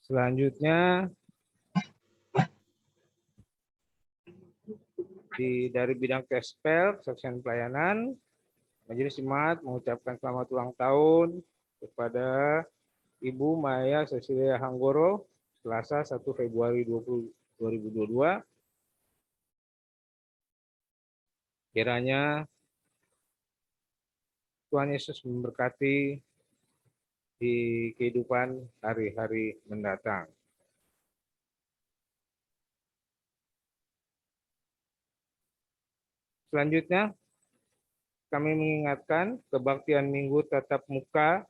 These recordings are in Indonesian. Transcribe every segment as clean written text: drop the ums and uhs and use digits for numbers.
Selanjutnya dari bidang Kespel, kesaksian pelayanan, Majelis Jemaat mengucapkan selamat ulang tahun kepada Ibu Maya Cecilia Hanggoro, Selasa 1 Februari 2022. Kiranya Tuhan Yesus memberkati di kehidupan hari-hari mendatang. Selanjutnya, kami mengingatkan kebaktian Minggu tatap muka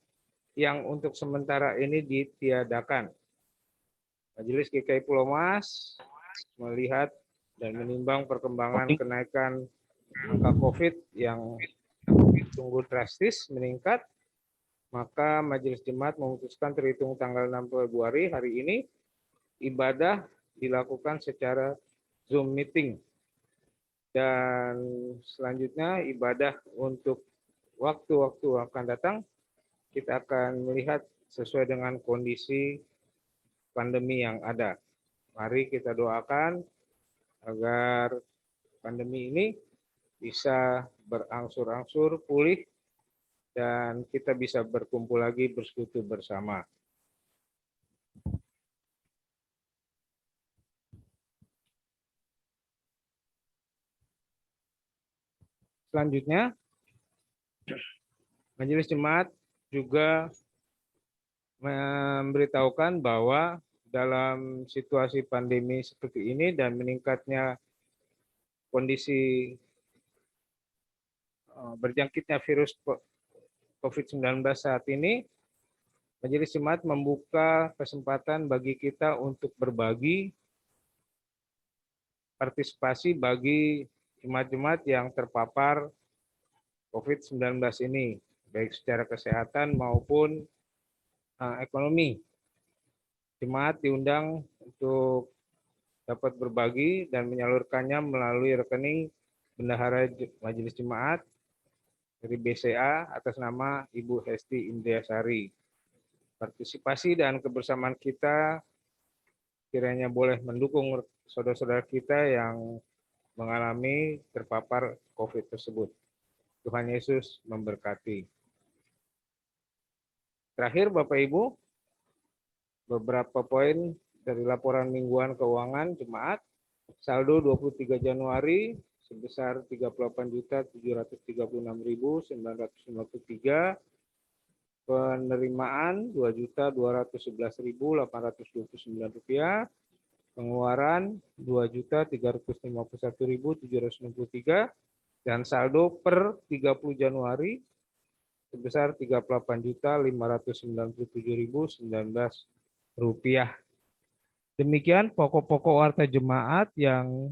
yang untuk sementara ini ditiadakan. Majelis GKI Pulau Mas melihat dan menimbang perkembangan kenaikan angka COVID yang sungguh drastis meningkat, maka Majelis Jemaat memutuskan terhitung tanggal 6 Februari hari ini, ibadah dilakukan secara Zoom meeting. Dan selanjutnya ibadah untuk waktu-waktu akan datang, kita akan melihat sesuai dengan kondisi pandemi yang ada. Mari kita doakan agar pandemi ini bisa berangsur-angsur pulih dan kita bisa berkumpul lagi bersekutu bersama. Selanjutnya, Majelis Jemaat juga memberitahukan bahwa dalam situasi pandemi seperti ini dan meningkatnya kondisi berjangkitnya virus COVID-19 saat ini, Majelis Jemaat membuka kesempatan bagi kita untuk berbagi partisipasi bagi jemaat-jemaat yang terpapar COVID-19 ini, baik secara kesehatan maupun ekonomi. Jemaat diundang untuk dapat berbagi dan menyalurkannya melalui rekening Bendahara Majelis Jemaat dari BCA atas nama Ibu Hesti Indriasari. Partisipasi dan kebersamaan kita kiranya boleh mendukung saudara-saudara kita yang mengalami terpapar COVID tersebut. Tuhan Yesus memberkati. Terakhir Bapak Ibu, beberapa poin dari laporan mingguan keuangan jemaat. Saldo 23 Januari sebesar 38.736.993, penerimaan Rp2.211.829, pengeluaran Rp2.351.763, dan saldo per 30 Januari sebesar Rp38.597.019. Demikian pokok-pokok warta jemaat yang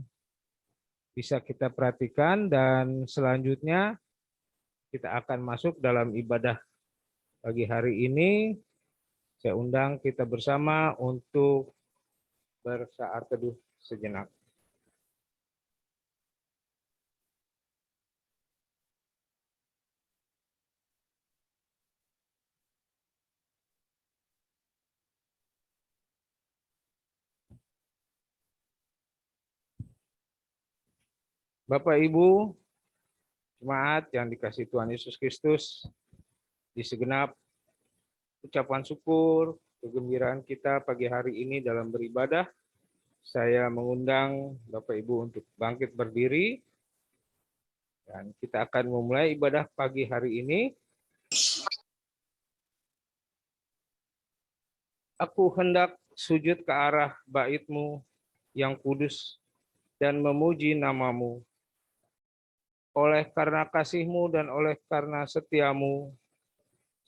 bisa kita perhatikan, dan selanjutnya kita akan masuk dalam ibadah pagi hari ini. Saya undang kita bersama untuk bersaat teduh sejenak. Bapak Ibu jemaat yang dikasihi Tuhan Yesus Kristus, di segenap ucapan syukur, kegembiraan kita pagi hari ini dalam beribadah, saya mengundang Bapak Ibu untuk bangkit berdiri, dan kita akan memulai ibadah pagi hari ini. Aku hendak sujud ke arah bait-Mu yang kudus dan memuji nama-Mu. Oleh karena kasih-Mu dan oleh karena setia-Mu,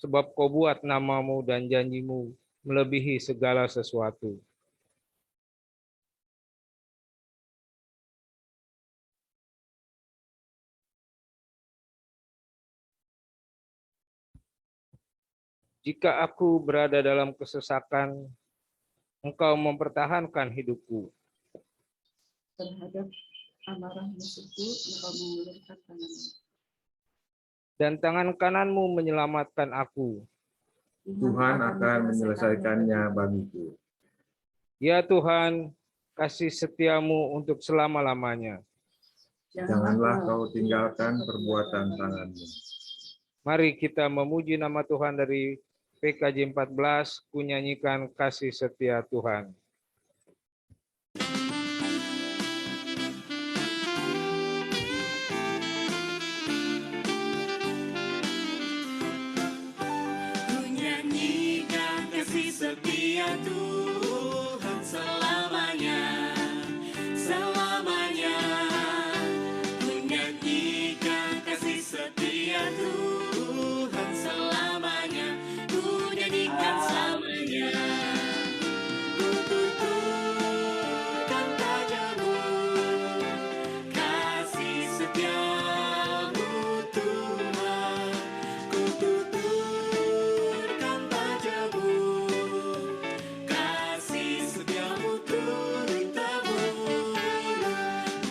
sebab Kau buat nama-Mu dan janji-Mu melebihi segala sesuatu. Jika aku berada dalam kesesakan, Engkau mempertahankan hidupku. Terhadap amarah musuhku, Engkau mengulurkan tangan-Mu. Dan tangan kanan-Mu menyelamatkan aku. Tuhan akan menyelesaikannya bagiku. Ya Tuhan, kasih setiamu untuk selama-lamanya. Janganlah kau tinggalkan perbuatan tanganmu. Mari kita memuji nama Tuhan dari PKJ 14, kunyanyikan kasih setia Tuhan. Kunyanyikan kasih setia Tuhan selamanya, selamanya. Kunyanyikan kasih setia Tuhan selamanya, kunyanyikan selamanya. Ku tuturkan padamu kasih setiamu Tuhan. Ku tuturkan padamu kasih setiamu turut temurun.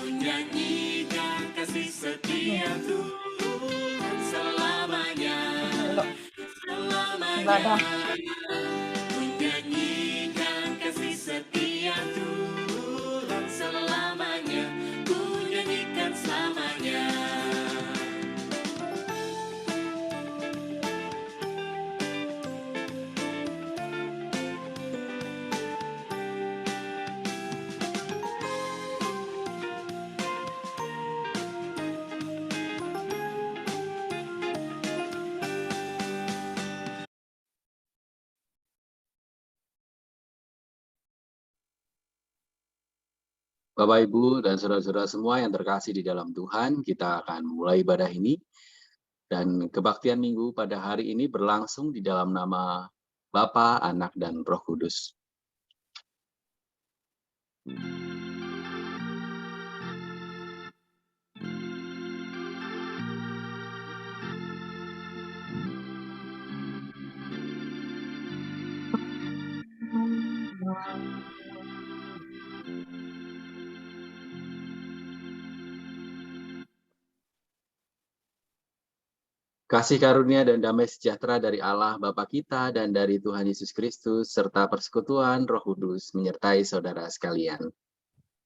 Menyanyikan kasih setia Tuhan selamanya, selamanya. Menyanyikan kasih setia Tuhan selamanya, kunyanyikan selamanya. Bapak, Ibu, dan saudara-saudara semua yang terkasih di dalam Tuhan, kita akan mulai ibadah ini. Dan kebaktian minggu pada hari ini berlangsung di dalam nama Bapa, Anak, dan Roh Kudus. Kasih karunia dan damai sejahtera dari Allah Bapa kita dan dari Tuhan Yesus Kristus serta persekutuan Roh Kudus menyertai saudara sekalian.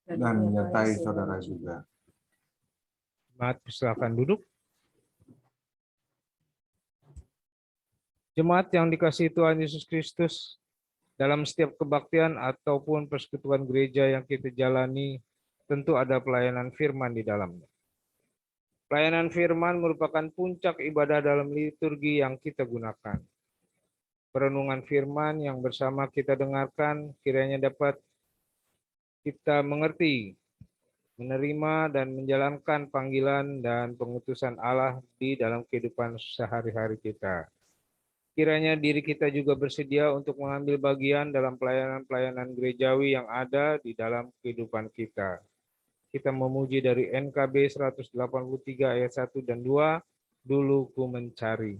Dan menyertai saudara juga. Jemaat, silakan duduk. Jemaat yang dikasihi Tuhan Yesus Kristus, dalam setiap kebaktian ataupun persekutuan gereja yang kita jalani, tentu ada pelayanan firman di dalamnya. Pelayanan firman merupakan puncak ibadah dalam liturgi yang kita gunakan. Perenungan firman yang bersama kita dengarkan kiranya dapat kita mengerti, menerima, dan menjalankan panggilan dan pengutusan Allah di dalam kehidupan sehari-hari kita. Kiranya diri kita juga bersedia untuk mengambil bagian dalam pelayanan-pelayanan gerejawi yang ada di dalam kehidupan kita. Kita memuji dari NKB 183 ayat 1 dan 2, dulu ku mencari.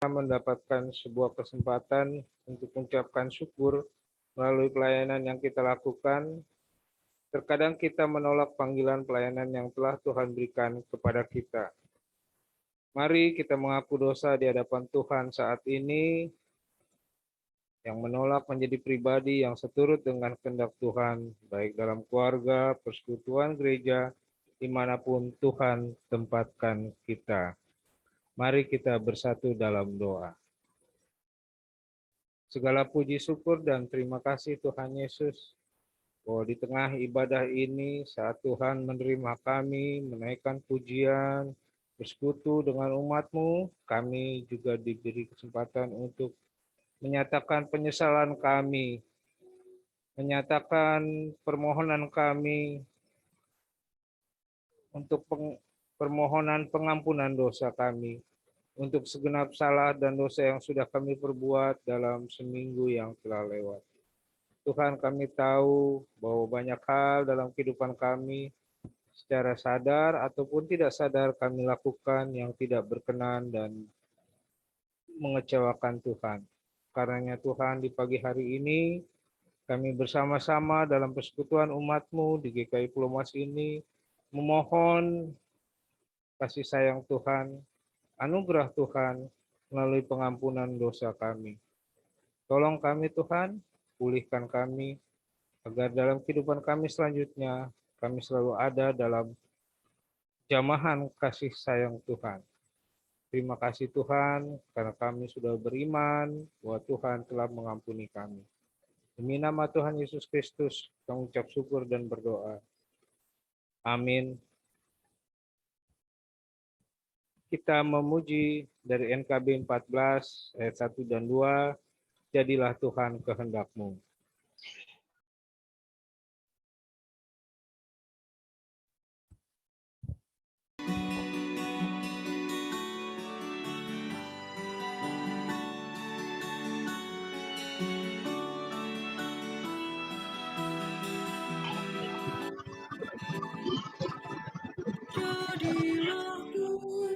mendapatkan sebuah kesempatan untuk mengucapkan syukur melalui pelayanan yang kita lakukan. Terkadang kita menolak panggilan pelayanan yang telah Tuhan berikan kepada kita. Mari kita mengaku dosa di hadapan Tuhan saat ini, yang menolak menjadi pribadi yang seturut dengan kehendak Tuhan, baik dalam keluarga, persekutuan gereja, dimanapun Tuhan tempatkan kita. Mari kita bersatu dalam doa. Segala puji syukur dan terima kasih Tuhan Yesus, bahwa di tengah ibadah ini saat Tuhan menerima kami, menaikkan pujian, bersekutu dengan umat-Mu, kami juga diberi kesempatan untuk menyatakan penyesalan kami, menyatakan permohonan kami untuk permohonan pengampunan dosa kami, untuk segenap salah dan dosa yang sudah kami perbuat dalam seminggu yang telah lewat. Tuhan, kami tahu bahwa banyak hal dalam kehidupan kami secara sadar ataupun tidak sadar kami lakukan yang tidak berkenan dan mengecewakan Tuhan. Karenanya Tuhan, di pagi hari ini kami bersama-sama dalam persekutuan umat-Mu di GKI Pulau Mas ini memohon kasih sayang Tuhan, anugerah Tuhan melalui pengampunan dosa kami. Tolong kami Tuhan, pulihkan kami, agar dalam kehidupan kami selanjutnya, kami selalu ada dalam jamahan kasih sayang Tuhan. Terima kasih Tuhan, karena kami sudah beriman bahwa Tuhan telah mengampuni kami. Demi nama Tuhan Yesus Kristus, kami ucap syukur dan berdoa. Amin. Kita memuji dari NKB 14 ayat 1 dan 2, jadilah Tuhan kehendak-Mu. Jadilah Tuhan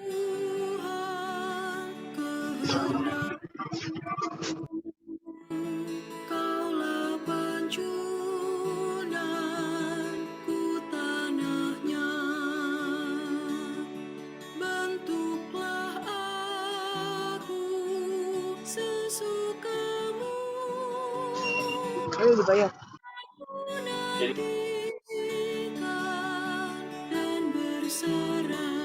kehendak-Mu, Kaulah pancunanku tanahnya, bentuklah aku sesukamu. Ayo dibayar. Menantikan dan berserah.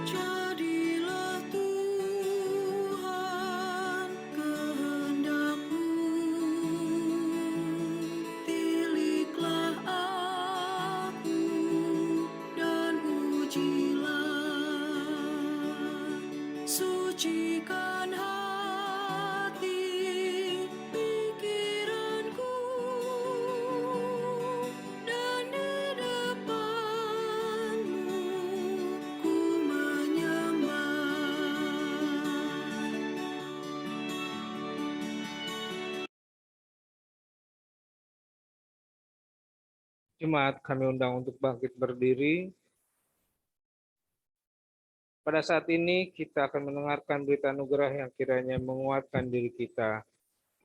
Jadilah Tuhan kehendak-Mu, tiliklah aku dan ujilah, sucikan hati pikiranku, dan di depan-Mu ku menyembah. Jemaat, kami undang untuk bangkit berdiri. Pada saat ini kita akan mendengarkan berita anugerah yang kiranya menguatkan diri kita.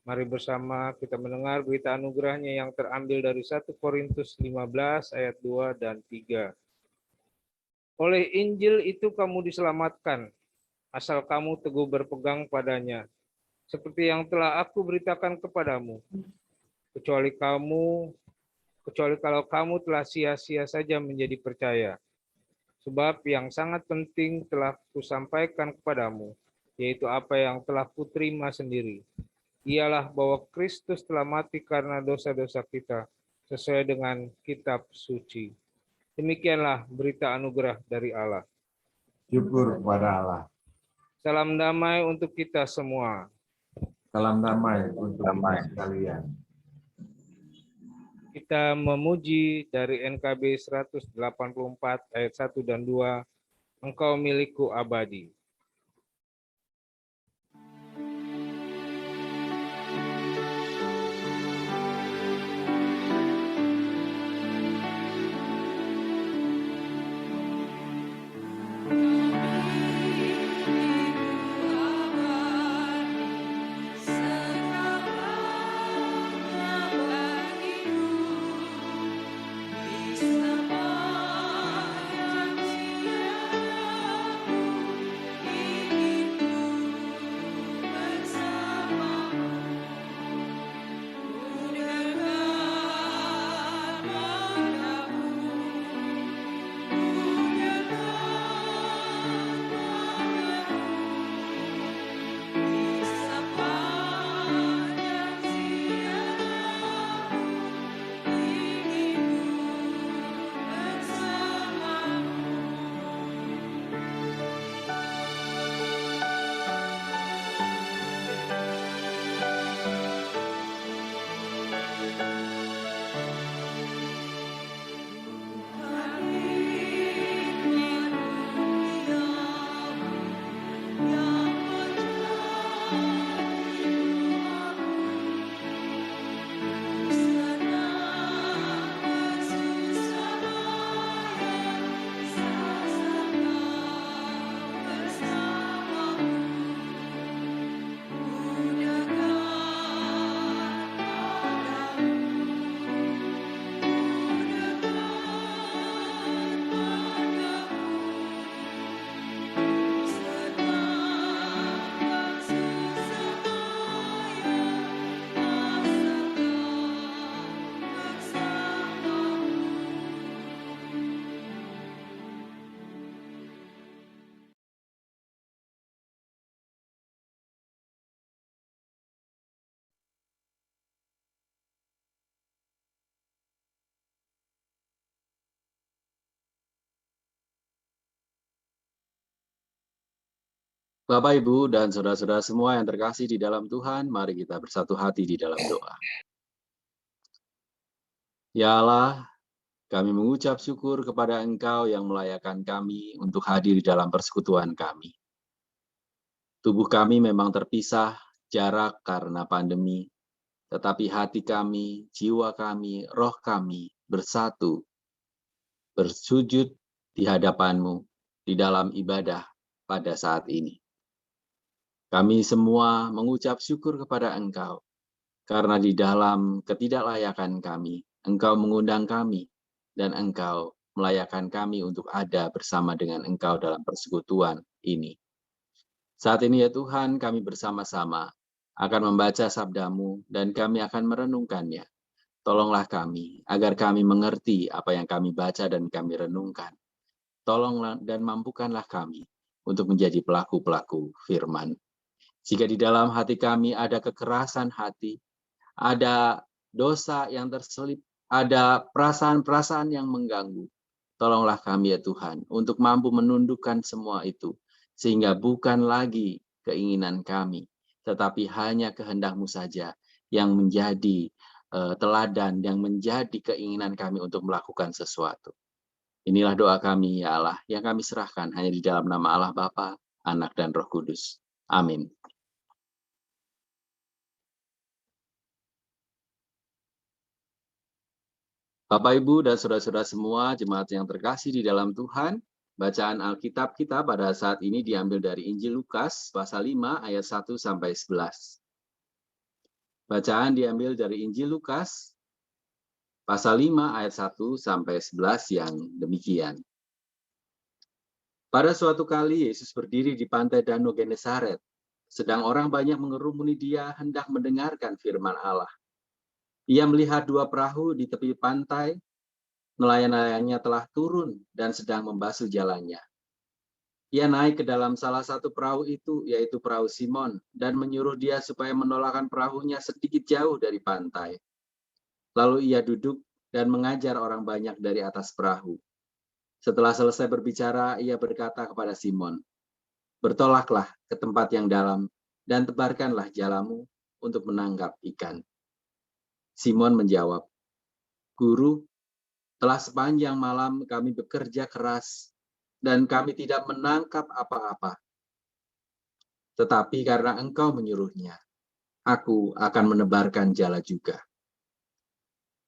Mari bersama kita mendengar berita anugerahnya yang terambil dari 1 Korintus 15 ayat 2 dan 3. Oleh Injil itu kamu diselamatkan, asal kamu teguh berpegang padanya, seperti yang telah aku beritakan kepadamu. Kecuali kalau kamu telah sia-sia saja menjadi percaya. Sebab yang sangat penting telah kusampaikan kepadamu, yaitu apa yang telah kuterima sendiri. Ialah bahwa Kristus telah mati karena dosa-dosa kita, sesuai dengan kitab suci. Demikianlah berita anugerah dari Allah. Syukur kepada Allah. Salam damai untuk kita semua. Salam damai untuk kita sekalian. Kita memuji dari NKB 184 ayat 1 dan 2, Engkau milikku abadi. Bapak, Ibu, dan saudara-saudara semua yang terkasih di dalam Tuhan, mari kita bersatu hati di dalam doa. Ya Allah, kami mengucap syukur kepada Engkau yang melayakkan kami untuk hadir di dalam persekutuan kami. Tubuh kami memang terpisah jarak karena pandemi, tetapi hati kami, jiwa kami, roh kami bersatu, bersujud di hadapan-Mu di dalam ibadah pada saat ini. Kami semua mengucap syukur kepada Engkau, karena di dalam ketidaklayakan kami, Engkau mengundang kami, dan Engkau melayakkan kami untuk ada bersama dengan Engkau dalam persekutuan ini. Saat ini ya Tuhan, kami bersama-sama akan membaca sabda-Mu, dan kami akan merenungkannya. Tolonglah kami, agar kami mengerti apa yang kami baca dan kami renungkan. Tolonglah dan mampukanlah kami untuk menjadi pelaku-pelaku firman. Jika di dalam hati kami ada kekerasan hati, ada dosa yang terselip, ada perasaan-perasaan yang mengganggu, tolonglah kami ya Tuhan untuk mampu menundukkan semua itu, sehingga bukan lagi keinginan kami, tetapi hanya kehendak-Mu saja yang menjadi teladan, yang menjadi keinginan kami untuk melakukan sesuatu. Inilah doa kami ya Allah, yang kami serahkan hanya di dalam nama Allah Bapa, Anak, dan Roh Kudus. Amin. Bapak, Ibu, dan saudara-saudara semua, jemaat yang terkasih di dalam Tuhan, bacaan Alkitab kita pada saat ini diambil dari Injil Lukas, pasal 5, ayat 1 sampai 11. Bacaan diambil dari Injil Lukas, pasal 5, ayat 1 sampai 11 yang demikian. Pada suatu kali, Yesus berdiri di pantai Danau Genesaret, sedang orang banyak mengerumuni Dia hendak mendengarkan firman Allah. Ia melihat dua perahu di tepi pantai, nelayan-nelayannya telah turun dan sedang membasuh jalannya. Ia naik ke dalam salah satu perahu itu, yaitu perahu Simon, dan menyuruh dia supaya menolakkan perahunya sedikit jauh dari pantai. Lalu ia duduk dan mengajar orang banyak dari atas perahu. Setelah selesai berbicara, ia berkata kepada Simon, "Bertolaklah ke tempat yang dalam dan tebarkanlah jalamu untuk menangkap ikan." Simon menjawab, Guru, telah sepanjang malam kami bekerja keras dan kami tidak menangkap apa-apa. Tetapi karena Engkau menyuruhnya, aku akan menebarkan jala juga.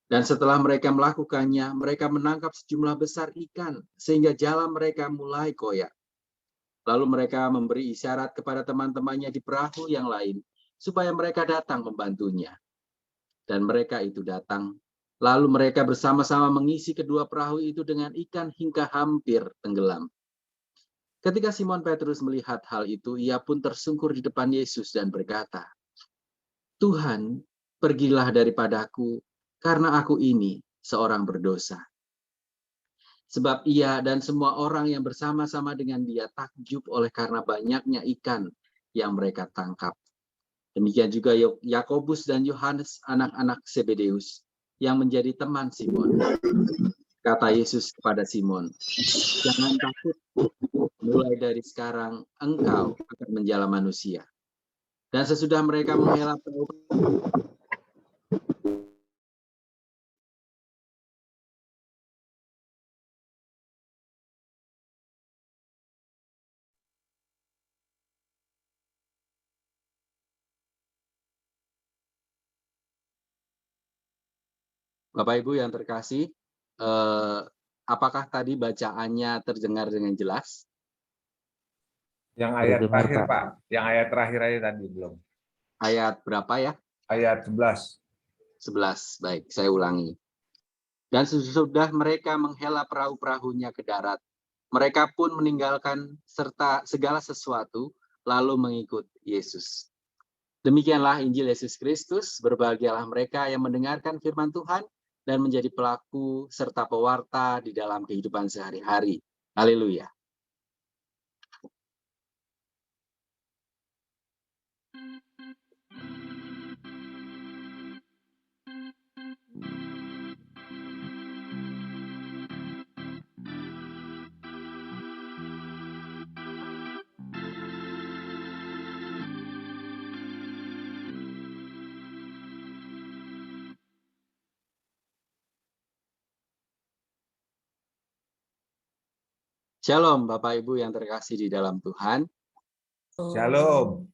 Dan setelah mereka melakukannya, mereka menangkap sejumlah besar ikan, sehingga jala mereka mulai koyak. Lalu mereka memberi isyarat kepada teman-temannya di perahu yang lain, supaya mereka datang membantunya. Dan mereka itu datang. Lalu mereka bersama-sama mengisi kedua perahu itu dengan ikan hingga hampir tenggelam. Ketika Simon Petrus melihat hal itu, ia pun tersungkur di depan Yesus dan berkata, Tuhan, pergilah daripadaku, karena aku ini seorang berdosa. Sebab ia dan semua orang yang bersama-sama dengan dia takjub oleh karena banyaknya ikan yang mereka tangkap. Demikian juga Yakobus dan Yohanes, anak-anak Zebedeus, yang menjadi teman Simon. Kata Yesus kepada Simon, jangan takut, mulai dari sekarang engkau akan menjala manusia. Dan sesudah mereka menghela perahu, Bapak Ibu yang terkasih, apakah tadi bacaannya terdengar dengan jelas? Yang ayat Terdengar, terakhir, Pak. Pak. Yang ayat terakhir aja tadi belum. Ayat berapa ya? Ayat 11. 11. Baik, saya ulangi. Dan sesudah mereka menghela perahu-perahunya ke darat, mereka pun meninggalkan serta segala sesuatu, lalu mengikut Yesus. Demikianlah Injil Yesus Kristus. Berbahagialah mereka yang mendengarkan firman Tuhan dan menjadi pelaku serta pewarta di dalam kehidupan sehari-hari. Haleluya. Shalom Bapak Ibu yang terkasih di dalam Tuhan. Shalom.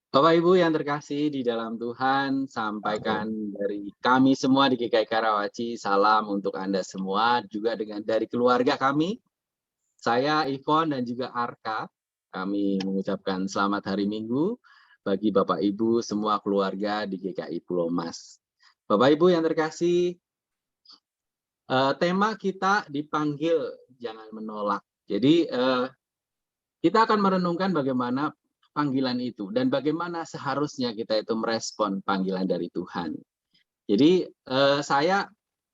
Bapak Ibu yang terkasih di dalam Tuhan, sampaikan dari kami semua di GKI Karawaci, salam untuk Anda semua, juga dari keluarga kami. Saya Ivon dan juga Arka, kami mengucapkan selamat hari Minggu bagi Bapak Ibu semua keluarga di GKI Pulau Mas. Bapak Ibu yang terkasih, tema kita dipanggil jangan menolak. Jadi kita akan merenungkan bagaimana panggilan itu dan bagaimana seharusnya kita itu merespon panggilan dari Tuhan. Jadi saya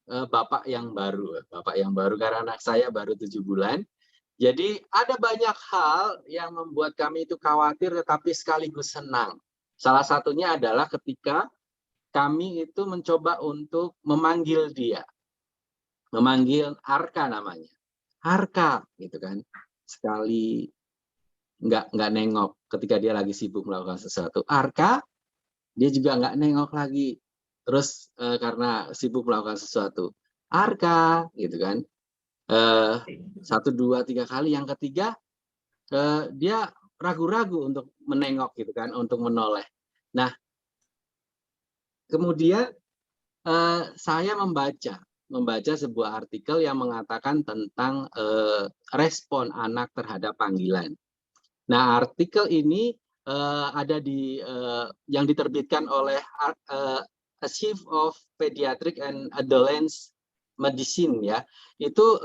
bapak yang baru karena anak saya baru 7 bulan. Jadi ada banyak hal yang membuat kami itu khawatir tetapi sekaligus senang. Salah satunya adalah ketika kami itu mencoba untuk memanggil dia. Memanggil Arka namanya. Arka gitu kan. Sekali nggak nengok ketika dia lagi sibuk melakukan sesuatu. Arka, dia juga nggak nengok lagi. Terus karena sibuk melakukan sesuatu. Arka gitu kan. 1, 2, 3 kali, yang ketiga dia ragu-ragu untuk menengok gitu kan, untuk menoleh. Nah, kemudian saya membaca sebuah artikel yang mengatakan tentang respon anak terhadap panggilan. Nah, artikel ini ada di yang diterbitkan oleh Chief of Pediatric and Adolescent Medicine ya. Itu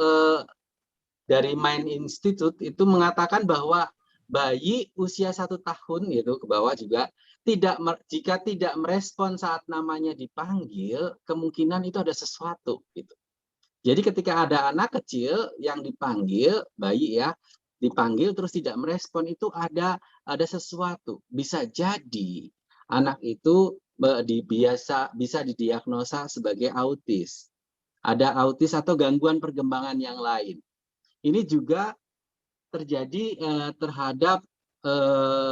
dari Mind Institute itu mengatakan bahwa bayi usia 1 tahun itu ke bawah juga jika tidak merespon saat namanya dipanggil, kemungkinan itu ada sesuatu gitu. Jadi ketika ada anak kecil yang dipanggil, bayi ya, dipanggil terus tidak merespon, itu ada sesuatu. Bisa jadi anak itu bisa didiagnosa sebagai autis. Ada autis atau gangguan perkembangan yang lain. Ini juga terjadi terhadap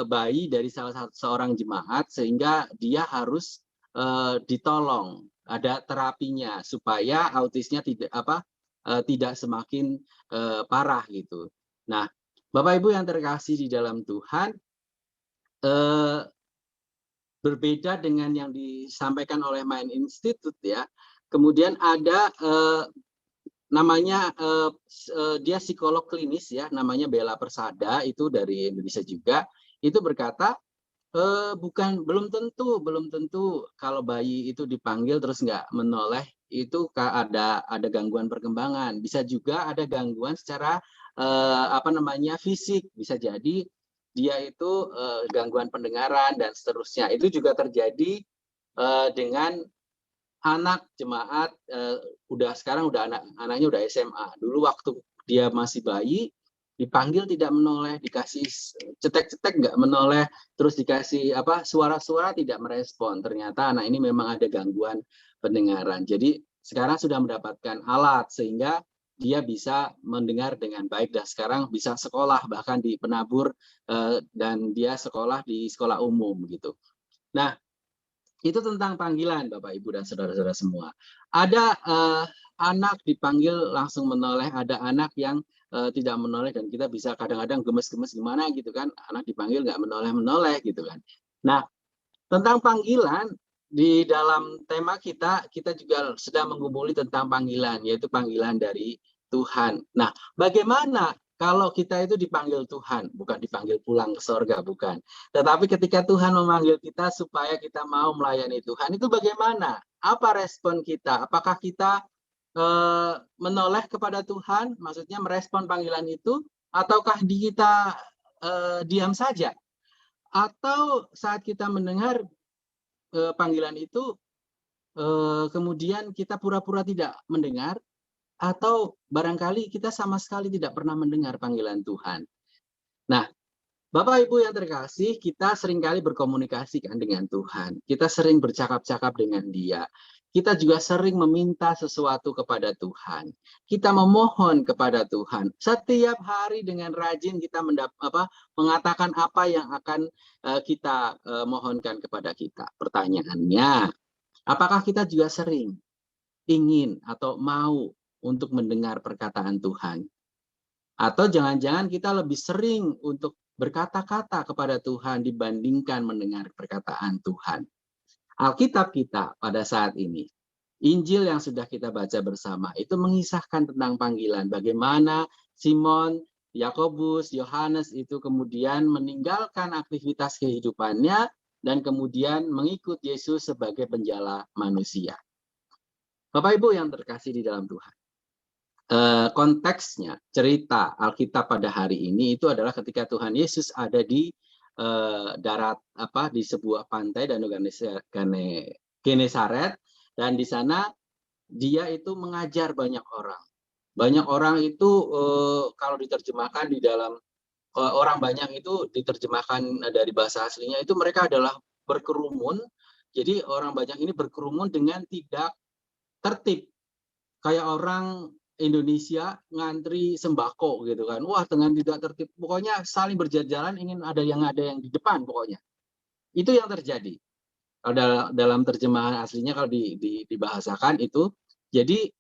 bayi dari seorang jemaat, sehingga dia harus ditolong ada terapinya supaya autisnya tidak semakin parah gitu. Nah, Bapak Ibu yang terkasih di dalam Tuhan, berbeda dengan yang disampaikan oleh Mind Institute ya. Kemudian ada namanya dia psikolog klinis ya, namanya Bella Persada, itu dari Indonesia juga. Itu berkata belum tentu kalau bayi itu dipanggil terus nggak menoleh itu ada gangguan perkembangan. Bisa juga ada gangguan secara fisik. Bisa jadi dia itu gangguan pendengaran dan seterusnya. Itu juga terjadi dengan anak jemaat sekarang anaknya udah SMA. Dulu waktu dia masih bayi dipanggil tidak menoleh, dikasih cetek-cetek nggak menoleh, terus dikasih suara-suara tidak merespon. Ternyata anak ini memang ada gangguan pendengaran. Jadi sekarang sudah mendapatkan alat sehingga dia bisa mendengar dengan baik dan sekarang bisa sekolah bahkan di penabur dan dia sekolah di sekolah umum gitu. Nah, itu tentang panggilan Bapak Ibu dan saudara-saudara semua. Ada anak dipanggil langsung menoleh, ada anak yang tidak menoleh dan kita bisa kadang-kadang gemes-gemes gimana gitu kan, anak dipanggil nggak menoleh-menoleh gitu kan. Nah, tentang panggilan di dalam tema kita juga sedang menggumuli tentang panggilan, yaitu panggilan dari Tuhan. Nah, bagaimana kalau kita itu dipanggil Tuhan, bukan dipanggil pulang ke sorga, bukan. Tetapi ketika Tuhan memanggil kita supaya kita mau melayani Tuhan, itu bagaimana? Apa respon kita? Apakah kita menoleh kepada Tuhan, maksudnya merespon panggilan itu, ataukah kita diam saja? Atau saat kita mendengar panggilan itu, kemudian kita pura-pura tidak mendengar, atau barangkali kita sama sekali tidak pernah mendengar panggilan Tuhan. Nah, Bapak Ibu yang terkasih, kita seringkali berkomunikasi kan dengan Tuhan. Kita sering bercakap-cakap dengan Dia. Kita juga sering meminta sesuatu kepada Tuhan. Kita memohon kepada Tuhan. Setiap hari dengan rajin kita mengatakan apa yang akan kita mohonkan kepada kita. Pertanyaannya, apakah kita juga sering ingin atau mau untuk mendengar perkataan Tuhan? Atau jangan-jangan kita lebih sering untuk berkata-kata kepada Tuhan dibandingkan mendengar perkataan Tuhan. Alkitab kita pada saat ini, Injil yang sudah kita baca bersama, itu mengisahkan tentang panggilan. Bagaimana Simon, Yakobus, Yohanes itu kemudian meninggalkan aktivitas kehidupannya dan kemudian mengikut Yesus sebagai penjala manusia. Bapak Ibu yang terkasih di dalam Tuhan. Konteksnya, cerita Alkitab pada hari ini itu adalah ketika Tuhan Yesus ada di di sebuah pantai Danau Genesaret, dan di sana dia itu mengajar banyak orang. Banyak orang itu kalau diterjemahkan di dalam orang banyak itu diterjemahkan dari bahasa aslinya itu mereka adalah berkerumun. Jadi orang banyak ini berkerumun dengan tidak tertib. Kayak orang Indonesia ngantri sembako gitu kan. Wah, dengan tidak tertib. Pokoknya saling berjalan ingin ada yang di depan pokoknya. Itu yang terjadi. Dalam terjemahan aslinya kalau dibahasakan itu, jadi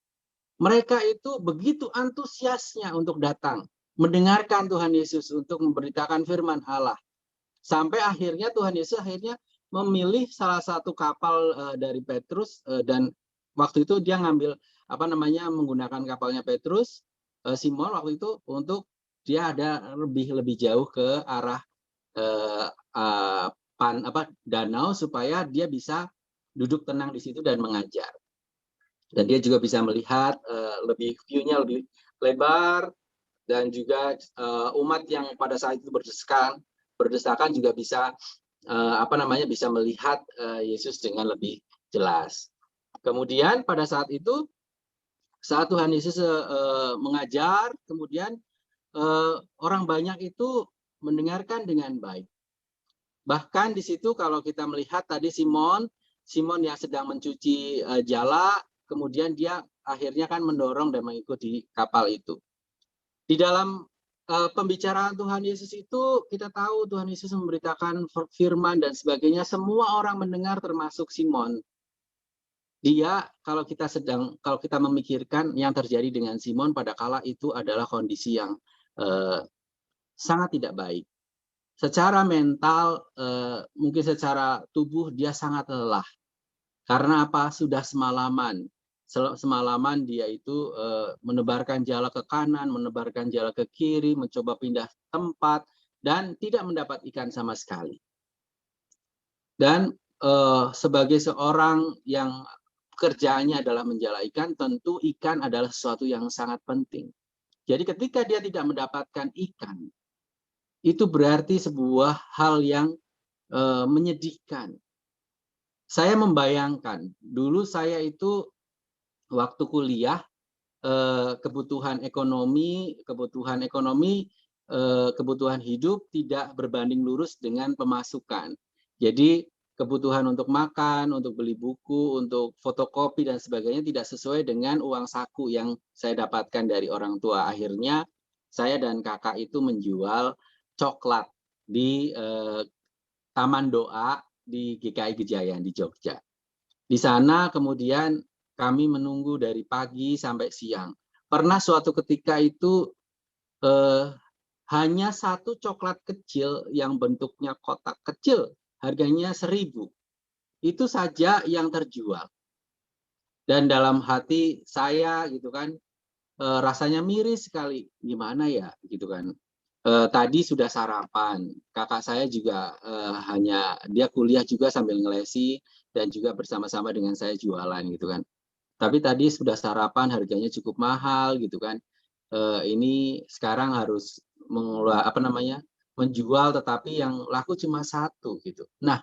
mereka itu begitu antusiasnya untuk datang mendengarkan Tuhan Yesus untuk memberitakan firman Allah. Sampai akhirnya Tuhan Yesus memilih salah satu kapal dari Petrus dan waktu itu dia ngambil menggunakan kapalnya Petrus, Simon waktu itu untuk dia ada lebih jauh ke arah danau supaya dia bisa duduk tenang di situ dan mengajar. Dan dia juga bisa melihat view-nya lebih lebar dan juga umat yang pada saat itu berdesakan juga bisa bisa melihat Yesus dengan lebih jelas. Kemudian pada saat itu saat Tuhan Yesus mengajar, kemudian orang banyak itu mendengarkan dengan baik. Bahkan di situ kalau kita melihat tadi Simon yang sedang mencuci jala, kemudian dia akhirnya kan mendorong dan mengikuti kapal itu. Di dalam pembicaraan Tuhan Yesus itu kita tahu Tuhan Yesus memberitakan firman dan sebagainya, semua orang mendengar termasuk Simon. dia kalau kita memikirkan yang terjadi dengan Simon pada kala itu adalah kondisi yang sangat tidak baik. Secara mental, mungkin secara tubuh dia sangat lelah. Karena apa? Sudah semalaman dia itu menebarkan jala ke kanan, menebarkan jala ke kiri, mencoba pindah tempat, dan tidak mendapat ikan sama sekali. Dan sebagai seorang yang kerjaannya adalah menjala ikan, tentu ikan adalah sesuatu yang sangat penting. Jadi ketika dia tidak mendapatkan ikan, itu berarti sebuah hal yang menyedihkan. Saya membayangkan, dulu saya itu waktu kuliah, kebutuhan ekonomi, kebutuhan hidup tidak berbanding lurus dengan pemasukan. Jadi kebutuhan untuk makan, untuk beli buku, untuk fotokopi dan sebagainya tidak sesuai dengan uang saku yang saya dapatkan dari orang tua. Akhirnya saya dan kakak itu menjual coklat di Taman Doa di GKI Gejayan di Jogja. Di sana kemudian kami menunggu dari pagi sampai siang. Pernah suatu ketika itu hanya satu coklat kecil yang bentuknya kotak kecil, harganya 1.000. Itu saja yang terjual. Dan dalam hati saya gitu kan, rasanya miris sekali. Gimana ya gitu kan. Tadi sudah sarapan, kakak saya juga dia kuliah juga sambil ngelesi dan juga bersama-sama dengan saya jualan gitu kan. Tapi tadi sudah sarapan, harganya cukup mahal gitu kan. Ini sekarang harus menjual tetapi yang laku cuma satu gitu. Nah,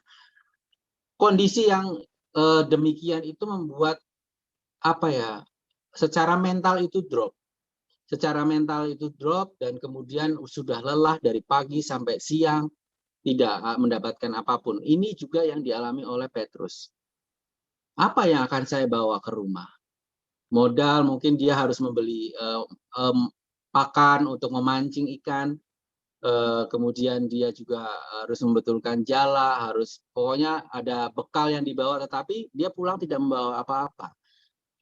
kondisi yang demikian itu membuat secara mental itu drop. Dan kemudian sudah lelah dari pagi sampai siang, tidak mendapatkan apapun. Ini juga yang dialami oleh Petrus. Apa yang akan saya bawa ke rumah? Modal, mungkin dia harus membeli pakan untuk memancing ikan, kemudian dia juga harus membetulkan jala, pokoknya ada bekal yang dibawa, tetapi dia pulang tidak membawa apa-apa.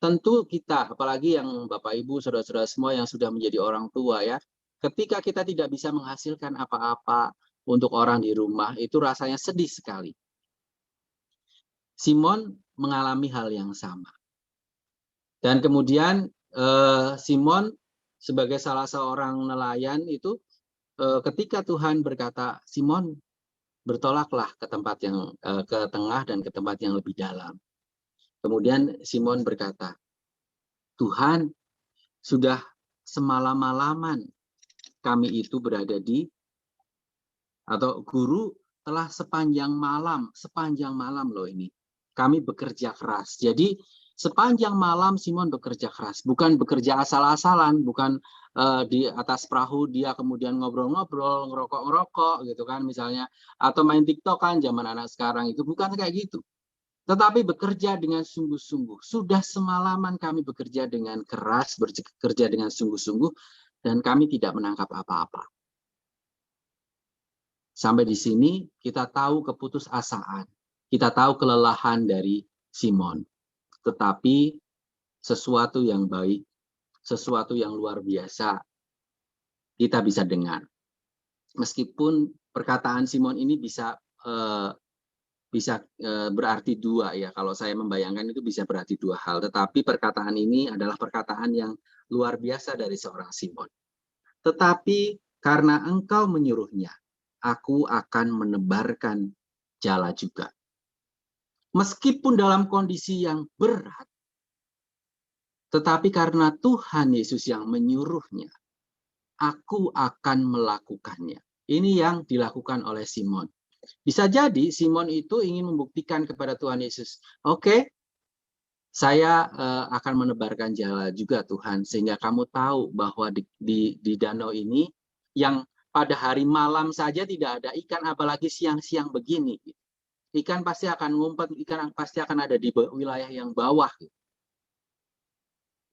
Tentu kita, apalagi yang Bapak Ibu, saudara-saudara semua yang sudah menjadi orang tua ya, ketika kita tidak bisa menghasilkan apa-apa untuk orang di rumah, itu rasanya sedih sekali. Simon mengalami hal yang sama. Dan kemudian Simon sebagai salah seorang nelayan itu ketika Tuhan berkata, Simon bertolaklah ke tempat yang ke tengah dan ke tempat yang lebih dalam. Kemudian Simon berkata, Tuhan, sudah semalam-malaman kami itu berada atau guru telah sepanjang malam loh ini. Kami bekerja keras. Jadi sepanjang malam Simon bekerja keras. Bukan bekerja asal-asalan, bukan di atas perahu dia kemudian ngobrol-ngobrol, ngerokok-ngerokok gitu kan misalnya. Atau main TikTok kan zaman anak sekarang itu. Bukan kayak gitu. Tetapi bekerja dengan sungguh-sungguh. Sudah semalaman kami bekerja dengan keras, bekerja dengan sungguh-sungguh, dan kami tidak menangkap apa-apa. Sampai di sini kita tahu keputusasaan, kita tahu kelelahan dari Simon. Tetapi sesuatu yang baik, sesuatu yang luar biasa, kita bisa dengar. Meskipun perkataan Simon ini bisa berarti dua ya, kalau saya membayangkan itu bisa berarti dua hal, tetapi perkataan ini adalah perkataan yang luar biasa dari seorang Simon. Tetapi karena engkau menyuruhnya, aku akan menebarkan jala juga. Meskipun dalam kondisi yang berat, tetapi karena Tuhan Yesus yang menyuruhnya, aku akan melakukannya. Ini yang dilakukan oleh Simon. Bisa jadi Simon itu ingin membuktikan kepada Tuhan Yesus, oke, saya akan menebarkan jala juga Tuhan, sehingga kamu tahu bahwa di danau ini yang pada hari malam saja tidak ada ikan, apalagi siang-siang begini. Ikan pasti akan ngumpet, ikan pasti akan ada di wilayah yang bawah.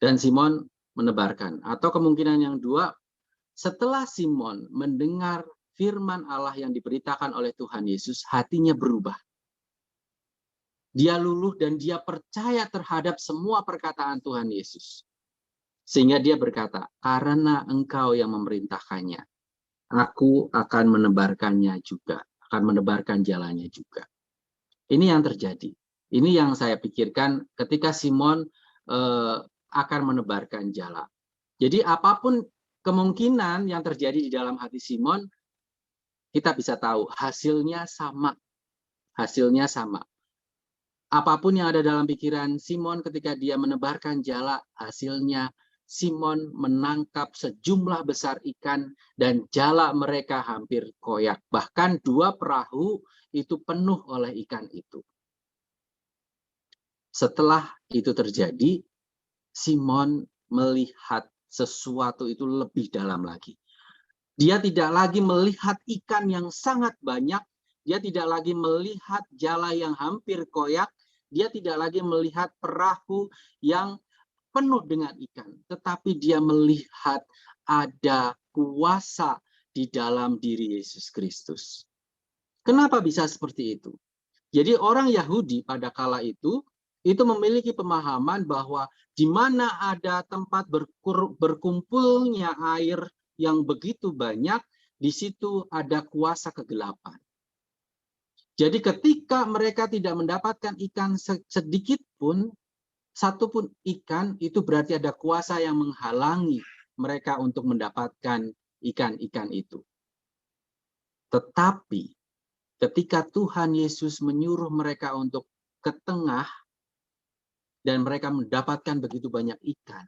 Dan Simon menebarkan. Atau kemungkinan yang dua, setelah Simon mendengar firman Allah yang diberitakan oleh Tuhan Yesus, hatinya berubah. Dia luluh dan dia percaya terhadap semua perkataan Tuhan Yesus. Sehingga dia berkata, karena engkau yang memerintahkannya, aku akan menebarkannya juga, akan menebarkan jalannya juga. Ini yang terjadi. Ini yang saya pikirkan ketika Simon akan menebarkan jala. Jadi apapun kemungkinan yang terjadi di dalam hati Simon, kita bisa tahu hasilnya sama. Hasilnya sama. Apapun yang ada dalam pikiran Simon ketika dia menebarkan jala, hasilnya Simon menangkap sejumlah besar ikan dan jala mereka hampir koyak. Bahkan 2 perahu itu penuh oleh ikan itu. Setelah itu terjadi, Simon melihat sesuatu itu lebih dalam lagi. Dia tidak lagi melihat ikan yang sangat banyak, dia tidak lagi melihat jala yang hampir koyak, dia tidak lagi melihat perahu yang penuh dengan ikan, tetapi dia melihat ada kuasa di dalam diri Yesus Kristus. Kenapa bisa seperti itu? Jadi orang Yahudi pada kala itu memiliki pemahaman bahwa di mana ada tempat berkumpulnya air yang begitu banyak, di situ ada kuasa kegelapan. Jadi ketika mereka tidak mendapatkan ikan sedikit pun, satu pun ikan, itu berarti ada kuasa yang menghalangi mereka untuk mendapatkan ikan-ikan itu. Tetapi ketika Tuhan Yesus menyuruh mereka untuk ke tengah dan mereka mendapatkan begitu banyak ikan,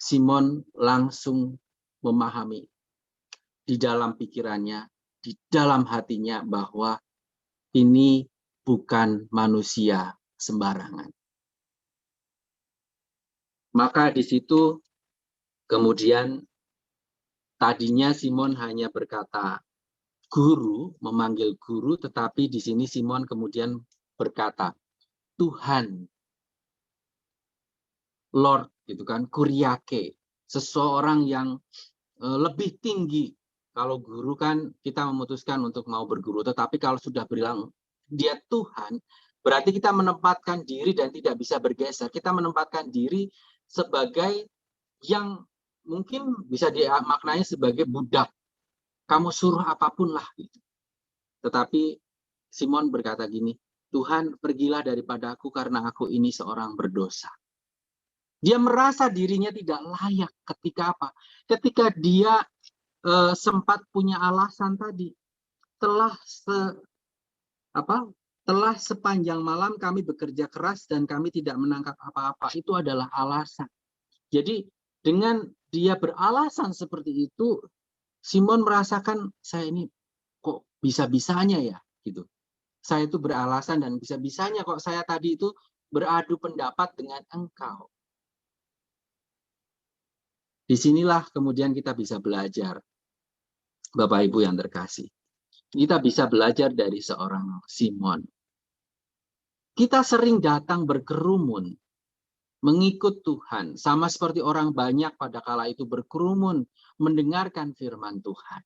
Simon langsung memahami di dalam pikirannya, di dalam hatinya bahwa ini bukan manusia sembarangan. Maka di situ kemudian tadinya Simon hanya berkata guru, memanggil guru, tetapi di sini Simon kemudian berkata Tuhan, Lord, gitu kan, Kuriake, seseorang yang lebih tinggi. Kalau guru kan kita memutuskan untuk mau berguru, tetapi kalau sudah bilang dia Tuhan, berarti kita menempatkan diri dan tidak bisa bergeser. Kita menempatkan diri sebagai yang mungkin bisa dimaknai sebagai budak. Kamu suruh apapun lah. Gitu. Tetapi Simon berkata gini, Tuhan pergilah daripada aku karena aku ini seorang berdosa. Dia merasa dirinya tidak layak ketika apa? Ketika dia sempat punya alasan tadi. Telah sepanjang malam kami bekerja keras dan kami tidak menangkap apa-apa. Itu adalah alasan. Jadi dengan dia beralasan seperti itu, Simon merasakan saya ini kok bisa-bisanya ya, gitu. Saya itu beralasan dan bisa-bisanya kok saya tadi itu beradu pendapat dengan engkau. Disinilah kemudian kita bisa belajar, Bapak Ibu yang terkasih. Kita bisa belajar dari seorang Simon. Kita sering datang berkerumun, mengikut Tuhan. Sama seperti orang banyak pada kala itu berkerumun, mendengarkan firman Tuhan.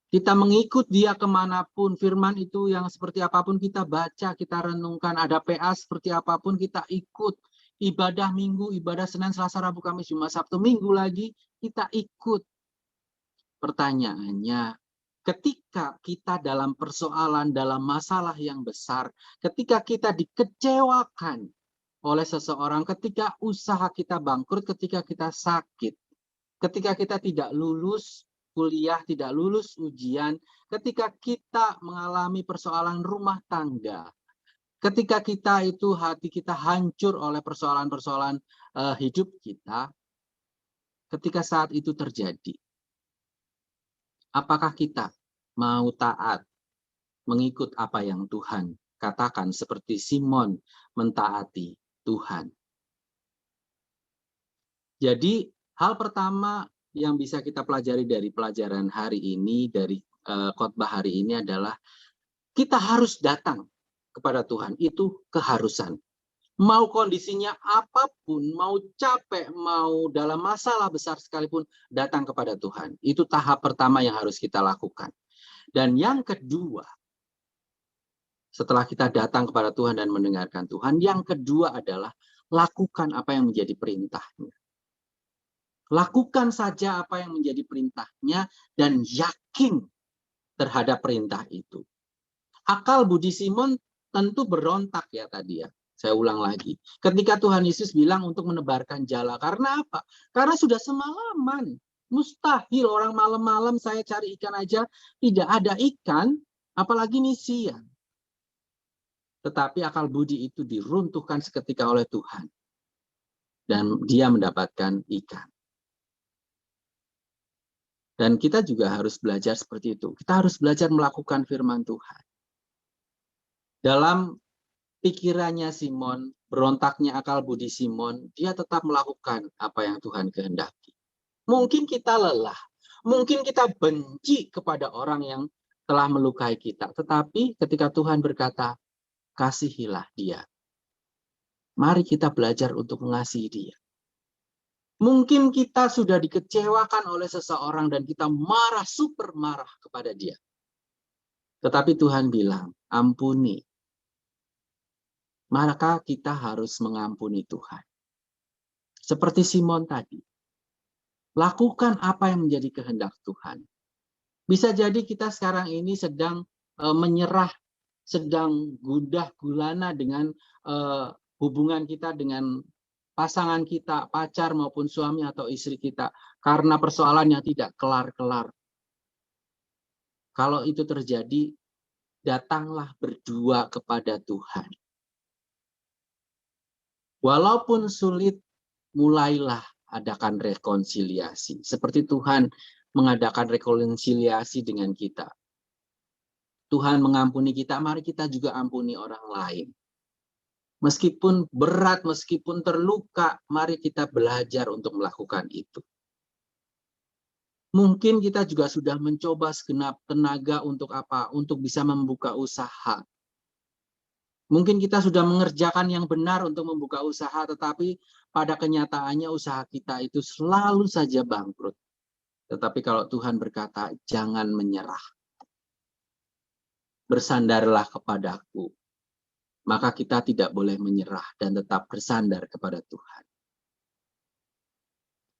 Kita mengikut dia kemanapun, firman itu yang seperti apapun kita baca, kita renungkan, ada PA seperti apapun kita ikut. Ibadah Minggu, ibadah Senin, Selasa, Rabu, Kamis, Jumat, Sabtu, Minggu lagi, kita ikut. Pertanyaannya, ketika kita dalam persoalan, dalam masalah yang besar, ketika kita dikecewakan oleh seseorang, ketika usaha kita bangkrut, ketika kita sakit, ketika kita tidak lulus kuliah, tidak lulus ujian, ketika kita mengalami persoalan rumah tangga, ketika kita itu hati kita hancur oleh persoalan-persoalan hidup kita, ketika saat itu terjadi, apakah kita mau taat mengikut apa yang Tuhan katakan seperti Simon mentaati Tuhan? Jadi hal pertama yang bisa kita pelajari dari pelajaran hari ini, dari khotbah hari ini adalah kita harus datang kepada Tuhan. Itu keharusan. Mau kondisinya apapun, mau capek, mau dalam masalah besar sekalipun, datang kepada Tuhan. Itu tahap pertama yang harus kita lakukan. Dan yang kedua, setelah kita datang kepada Tuhan dan mendengarkan Tuhan. Yang kedua adalah lakukan apa yang menjadi perintahnya. Lakukan saja apa yang menjadi perintahnya dan yakin terhadap perintah itu. Akal budi Simon tentu berontak ya tadi ya. Saya ulang lagi. Ketika Tuhan Yesus bilang untuk menebarkan jala. Karena apa? Karena sudah semalaman. Mustahil orang malam-malam saya cari ikan aja tidak ada ikan, apalagi nih siang. Tetapi akal budi itu diruntuhkan seketika oleh Tuhan. Dan dia mendapatkan ikan. Dan kita juga harus belajar seperti itu. Kita harus belajar melakukan firman Tuhan. Dalam pikirannya Simon, berontaknya akal budi Simon, dia tetap melakukan apa yang Tuhan kehendaki. Mungkin kita lelah, mungkin kita benci kepada orang yang telah melukai kita. Tetapi ketika Tuhan berkata, kasihilah dia. Mari kita belajar untuk mengasihi dia. Mungkin kita sudah dikecewakan oleh seseorang dan kita marah, super marah kepada dia. Tetapi Tuhan bilang, ampuni. Maka kita harus mengampuni Tuhan. Seperti Simon tadi. Lakukan apa yang menjadi kehendak Tuhan. Bisa jadi kita sekarang ini sedang menyerah, sedang gundah gulana dengan hubungan kita dengan pasangan kita, pacar maupun suami atau istri kita, karena persoalan yang tidak kelar-kelar. Kalau itu terjadi, datanglah berdua kepada Tuhan. Walaupun sulit, mulailah adakan rekonsiliasi. Seperti Tuhan mengadakan rekonsiliasi dengan kita. Tuhan mengampuni kita, mari kita juga ampuni orang lain. Meskipun berat, meskipun terluka, mari kita belajar untuk melakukan itu. Mungkin kita juga sudah mencoba segenap tenaga untuk apa? Untuk bisa membuka usaha. Mungkin kita sudah mengerjakan yang benar untuk membuka usaha, tetapi pada kenyataannya usaha kita itu selalu saja bangkrut. Tetapi kalau Tuhan berkata, jangan menyerah. Bersandarlah kepadaku. Maka kita tidak boleh menyerah dan tetap bersandar kepada Tuhan.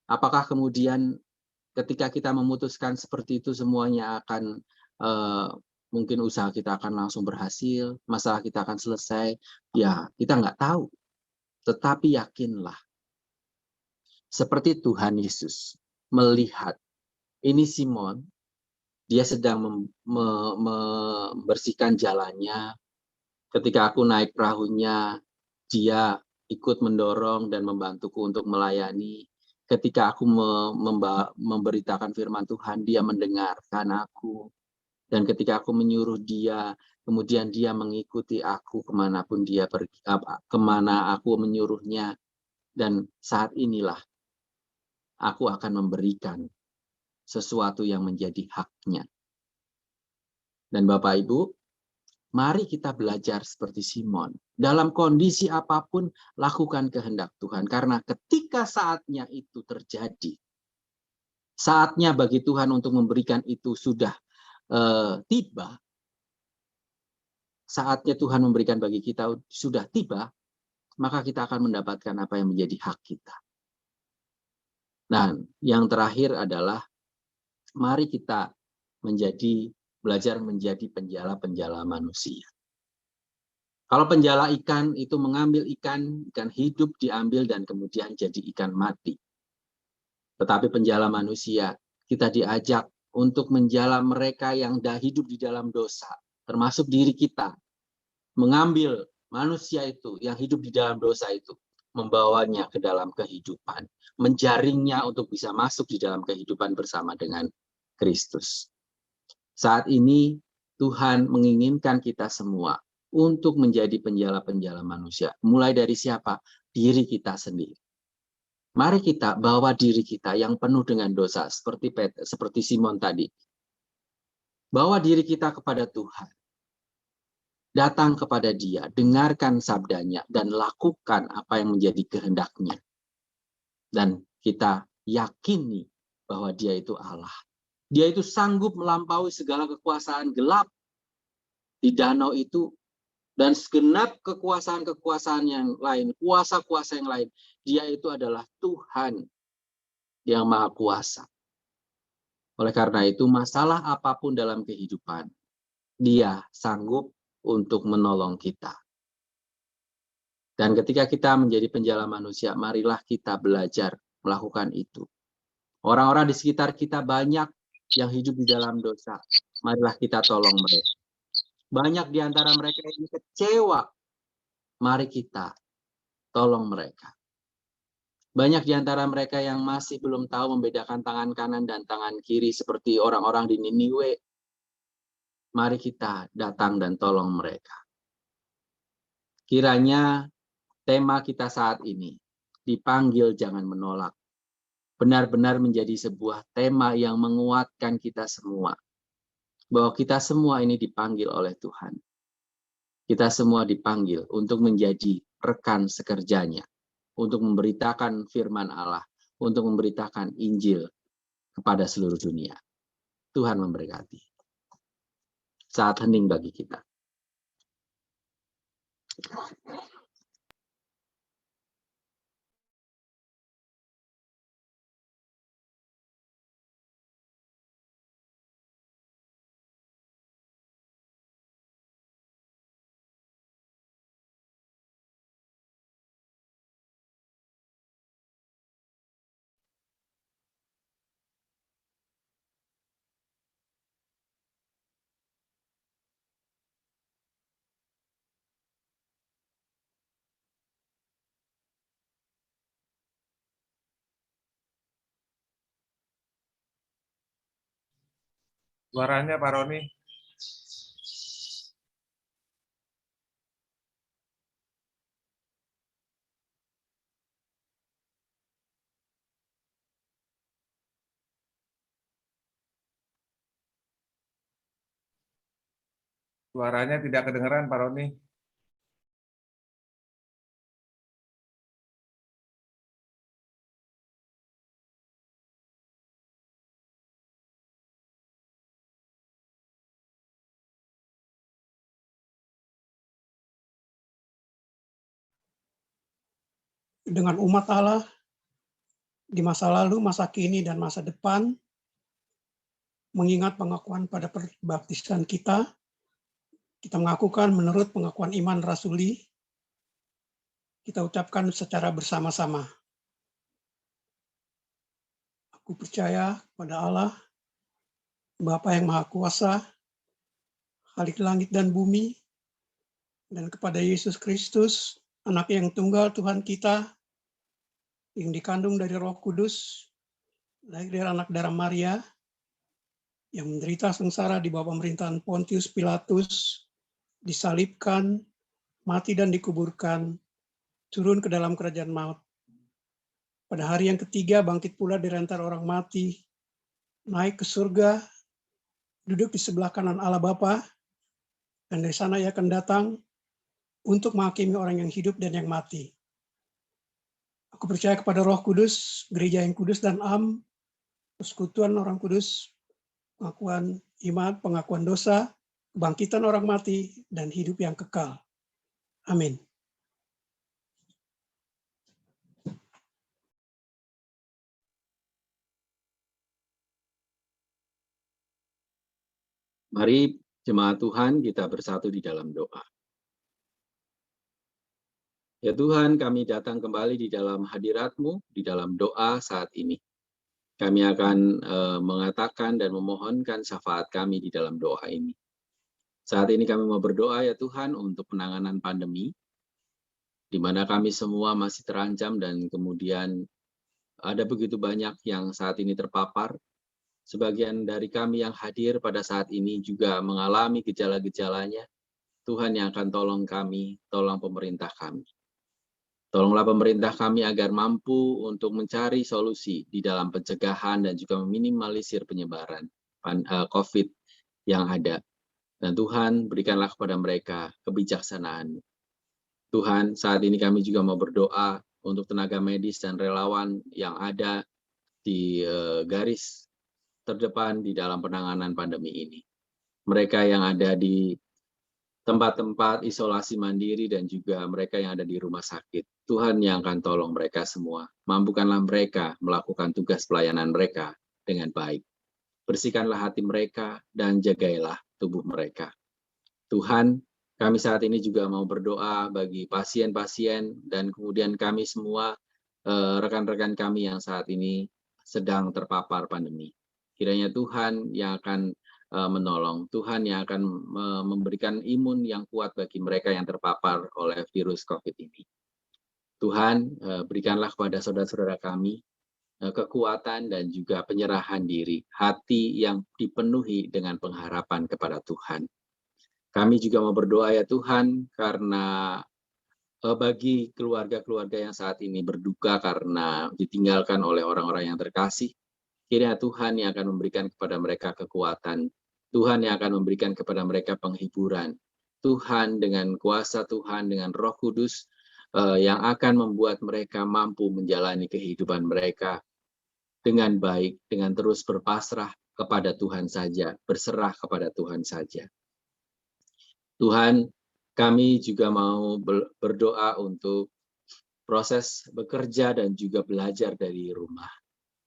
Apakah kemudian ketika kita memutuskan seperti itu semuanya akan mungkin usaha kita akan langsung berhasil, masalah kita akan selesai? Ya, kita nggak tahu. Tetapi yakinlah, seperti Tuhan Yesus melihat ini Simon, dia sedang membersihkan jalannya. Ketika aku naik perahunya, dia ikut mendorong dan membantuku untuk melayani. Ketika aku memberitakan firman Tuhan, dia mendengarkan aku. Dan ketika aku menyuruh dia, kemudian dia mengikuti aku kemanapun dia pergi, kemana aku menyuruhnya. Dan saat inilah aku akan memberikan sesuatu yang menjadi haknya. Dan Bapak Ibu, mari kita belajar seperti Simon. Dalam kondisi apapun, lakukan kehendak Tuhan. Karena ketika saatnya itu terjadi, saatnya bagi Tuhan untuk memberikan itu sudah tiba, saatnya Tuhan memberikan bagi kita sudah tiba, maka kita akan mendapatkan apa yang menjadi hak kita. Dan yang terakhir adalah, mari kita belajar menjadi penjala-penjala manusia. Kalau penjala ikan itu mengambil ikan hidup diambil dan kemudian jadi ikan mati. Tetapi penjala manusia, kita diajak untuk menjala mereka yang hidup di dalam dosa, termasuk diri kita. Mengambil manusia itu yang hidup di dalam dosa itu, membawanya ke dalam kehidupan, menjaringnya untuk bisa masuk di dalam kehidupan bersama dengan Kristus. Saat ini Tuhan menginginkan kita semua untuk menjadi penjala-penjala manusia. Mulai dari siapa? Diri kita sendiri. Mari kita bawa diri kita yang penuh dengan dosa, seperti Simon tadi. Bawa diri kita kepada Tuhan. Datang kepada Dia, dengarkan sabdanya, dan lakukan apa yang menjadi kehendaknya. Dan kita yakini bahwa Dia itu Allah. Dia itu sanggup melampaui segala kekuasaan gelap. Di danau itu dan segenap kekuasaan-kekuasaan yang lain, kuasa-kuasa yang lain. Dia itu adalah Tuhan yang Maha Kuasa. Oleh karena itu, masalah apapun dalam kehidupan, Dia sanggup untuk menolong kita. Dan ketika kita menjadi penjala manusia, marilah kita belajar melakukan itu. Orang-orang di sekitar kita banyak yang hidup di dalam dosa. Marilah kita tolong mereka. Banyak di antara mereka yang kecewa. Mari kita tolong mereka. Banyak di antara mereka yang masih belum tahu membedakan tangan kanan dan tangan kiri seperti orang-orang di Niniwe. Mari kita datang dan tolong mereka. Kiranya tema kita saat ini, dipanggil jangan menolak, benar-benar menjadi sebuah tema yang menguatkan kita semua. Bahwa kita semua ini dipanggil oleh Tuhan. Kita semua dipanggil untuk menjadi rekan sekerjanya. Untuk memberitakan firman Allah. Untuk memberitakan Injil kepada seluruh dunia. Tuhan memberkati. Saat hening bagi kita. Suaranya Pak Roni. Suaranya tidak kedengeran Pak Roni. Dengan umat Allah di masa lalu, masa kini, dan masa depan, mengingat pengakuan pada perbaptisan kita mengakukan menurut pengakuan iman rasuli, kita ucapkan secara bersama-sama. Aku percaya pada Allah, Bapa yang Maha Kuasa, Khalik langit dan bumi, dan kepada Yesus Kristus, Anak yang tunggal Tuhan kita, yang dikandung dari Roh Kudus, lahir dari anak darah Maria, yang menderita sengsara di bawah pemerintahan Pontius Pilatus, disalibkan, mati dan dikuburkan, turun ke dalam kerajaan maut. Pada hari yang ketiga bangkit pula dari antara orang mati, naik ke surga, duduk di sebelah kanan Allah Bapa, dan dari sana ia akan datang untuk menghakimi orang yang hidup dan yang mati. Aku percaya kepada Roh Kudus, gereja yang kudus dan am, persekutuan orang kudus, pengakuan iman, pengakuan dosa, kebangkitan orang mati, dan hidup yang kekal. Amin. Mari jemaat Tuhan kita bersatu di dalam doa. Ya Tuhan, kami datang kembali di dalam hadirat-Mu, di dalam doa saat ini. Kami akan mengatakan dan memohonkan syafaat kami di dalam doa ini. Saat ini kami mau berdoa ya Tuhan untuk penanganan pandemi, di mana kami semua masih terancam dan kemudian ada begitu banyak yang saat ini terpapar. Sebagian dari kami yang hadir pada saat ini juga mengalami gejala-gejalanya. Tuhan yang akan tolong kami, tolong pemerintah kami. Tolonglah pemerintah kami agar mampu untuk mencari solusi di dalam pencegahan dan juga meminimalisir penyebaran COVID yang ada. Dan Tuhan berikanlah kepada mereka kebijaksanaan. Tuhan, saat ini kami juga mau berdoa untuk tenaga medis dan relawan yang ada di garis terdepan di dalam penanganan pandemi ini. Mereka yang ada di tempat-tempat isolasi mandiri dan juga mereka yang ada di rumah sakit. Tuhan yang akan tolong mereka semua. Mampukanlah mereka melakukan tugas pelayanan mereka dengan baik. Bersihkanlah hati mereka dan jagailah tubuh mereka. Tuhan, kami saat ini juga mau berdoa bagi pasien-pasien dan kemudian kami semua, rekan-rekan kami yang saat ini sedang terpapar pandemi. Kiranya Tuhan yang akan menolong, Tuhan yang akan memberikan imun yang kuat bagi mereka yang terpapar oleh virus COVID ini. Tuhan, berikanlah kepada saudara-saudara kami kekuatan dan juga penyerahan diri, hati yang dipenuhi dengan pengharapan kepada Tuhan. Kami juga mau berdoa ya Tuhan, karena bagi keluarga-keluarga yang saat ini berduka karena ditinggalkan oleh orang-orang yang terkasih, kiranya Tuhan yang akan memberikan kepada mereka kekuatan, Tuhan yang akan memberikan kepada mereka penghiburan, Tuhan dengan kuasa Tuhan, dengan Roh Kudus yang akan membuat mereka mampu menjalani kehidupan mereka dengan baik, dengan terus berpasrah kepada Tuhan saja, berserah kepada Tuhan saja. Tuhan, kami juga mau berdoa untuk proses bekerja dan juga belajar dari rumah.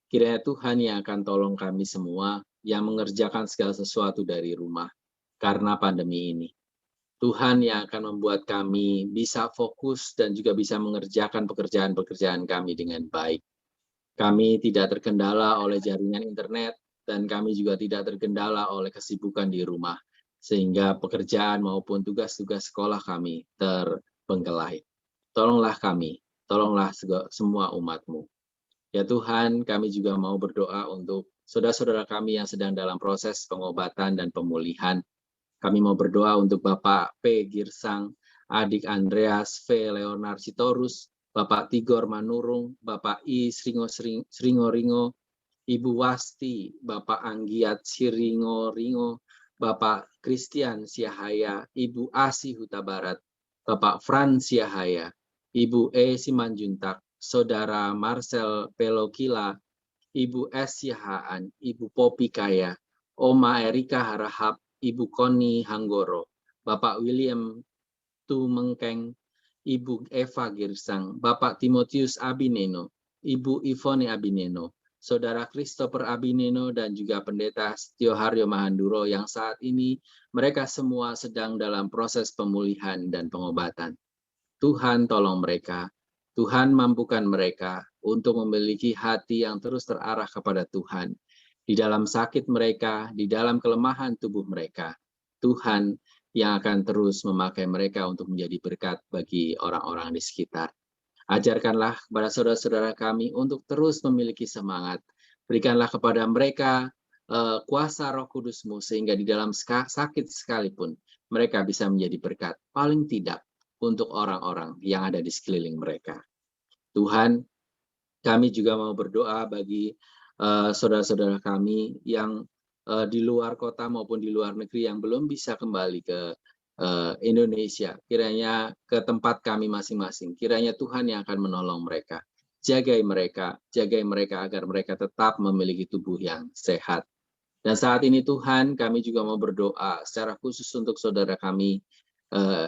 Kiranya Tuhan yang akan tolong kami semua yang mengerjakan segala sesuatu dari rumah karena pandemi ini. Tuhan yang akan membuat kami bisa fokus dan juga bisa mengerjakan pekerjaan-pekerjaan kami dengan baik. Kami tidak terkendala oleh jaringan internet dan kami juga tidak terkendala oleh kesibukan di rumah, sehingga pekerjaan maupun tugas-tugas sekolah kami terbengkelai. Tolonglah kami, tolonglah semua umat-Mu. Ya Tuhan, kami juga mau berdoa untuk saudara-saudara kami yang sedang dalam proses pengobatan dan pemulihan. Kami mau berdoa untuk Bapak P. Girsang, adik Andreas V. Leonard Sitorus, Bapak Tigor Manurung, Bapak I. Sringoringo, Ibu Wasti, Bapak Anggiat Siringoringo, Bapak Christian Siahaya, Ibu Asi Huta Barat, Bapak Fran Siahaya, Ibu E. Simanjuntak, Saudara Marcel Pelokila, Ibu S. Siahaan, Ibu Popi Kaya, Oma Erika Harahap, Ibu Koni Hanggoro, Bapak William Tumengkeng, Ibu Eva Girsang, Bapak Timotius Abineno, Ibu Ivone Abineno, Saudara Christopher Abineno dan juga Pendeta Setio Haryo Mahanduro yang saat ini mereka semua sedang dalam proses pemulihan dan pengobatan. Tuhan tolong mereka, Tuhan mampukan mereka untuk memiliki hati yang terus terarah kepada Tuhan. Di dalam sakit mereka, di dalam kelemahan tubuh mereka, Tuhan yang akan terus memakai mereka untuk menjadi berkat bagi orang-orang di sekitar. Ajarkanlah kepada saudara-saudara kami untuk terus memiliki semangat. Berikanlah kepada mereka kuasa Roh Kudus-Mu sehingga di dalam sakit sekalipun mereka bisa menjadi berkat. Paling tidak untuk orang-orang yang ada di sekeliling mereka. Tuhan, kami juga mau berdoa bagi saudara-saudara kami yang di luar kota maupun di luar negeri yang belum bisa kembali ke Indonesia, kiranya ke tempat kami masing-masing. Kiranya Tuhan yang akan menolong mereka. Jagai mereka agar mereka tetap memiliki tubuh yang sehat. Dan saat ini Tuhan, kami juga mau berdoa secara khusus untuk saudara kami,